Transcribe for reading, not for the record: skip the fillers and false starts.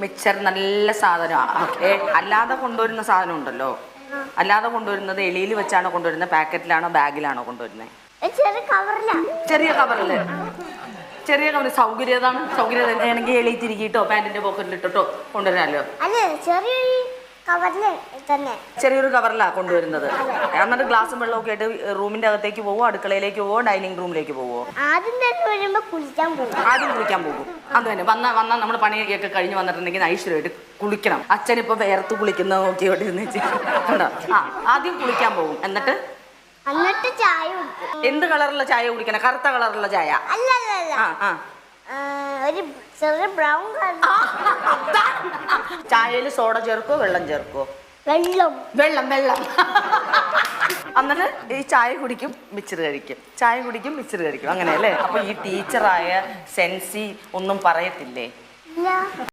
Mixer നല്ല സാധനമാണ്. Okay, അല്ലാതെ കൊണ്ടുവരുന്ന സാധനം ഉണ്ടല്ലോ, അല്ലാതെ കൊണ്ടുവരുന്നത് എളിയിൽ വെച്ചാണോ കൊണ്ടുവരുന്നത്, പാക്കറ്റിലാണോ ബാഗിലാണോ കൊണ്ടുവരുന്നത്? ചെറിയ കവറില്. ചെറിയ കവർ സൗകര്യതാണ്. സൗകര്യം ആണെങ്കിൽ എളി തിരികിട്ടോ പാൻറ്റിന്റെ പോക്കറ്റിലിട്ടോ കൊണ്ടുവരാമല്ലോ. ചെറിയൊരു കവറിലാണ് കൊണ്ടുവരുന്നത്. എന്നിട്ട് ഗ്ലാസും വെള്ളമൊക്കെ ആയിട്ട് റൂമിന്റെ അകത്തേക്ക് പോവോ, അടുക്കളയിലേക്ക് പോവോ, ഡൈനിങ് റൂമിലേക്ക് പോവോ? ആദ്യം കുളിക്കാൻ പോകും. അത് തന്നെ വന്നാൽ നമ്മൾ പണിയൊക്കെ കഴിഞ്ഞ് വന്നിട്ടുണ്ടെങ്കിൽ ഐശ്വര്യമായിട്ട് കുളിക്കണം. അച്ഛനിപ്പോ വേർത്ത് കുളിക്കുന്ന നോക്കിയോട്ട് കണ്ടോ. ആദ്യം കുളിക്കാൻ പോകും. എന്നിട്ട് ചായ. എന്ത് കളറുള്ള ചായ കുടിക്കണം? കറുത്ത കളറുള്ള ചായ? ബ്രൗൺ ചായയിൽ സോഡ ചേർക്കോ വെള്ളം ചേർക്കോ? വെള്ളം. എന്നിട്ട് ഈ ചായ കുടിക്കും, മിച്ചർ കഴിക്കും, ചായ കുടിക്കും, മിച്ചർ കഴിക്കും, അങ്ങനെയല്ലേ? അപ്പൊ ഈ ടീച്ചറായ സെൻസി ഒന്നും പറയത്തില്ലേ?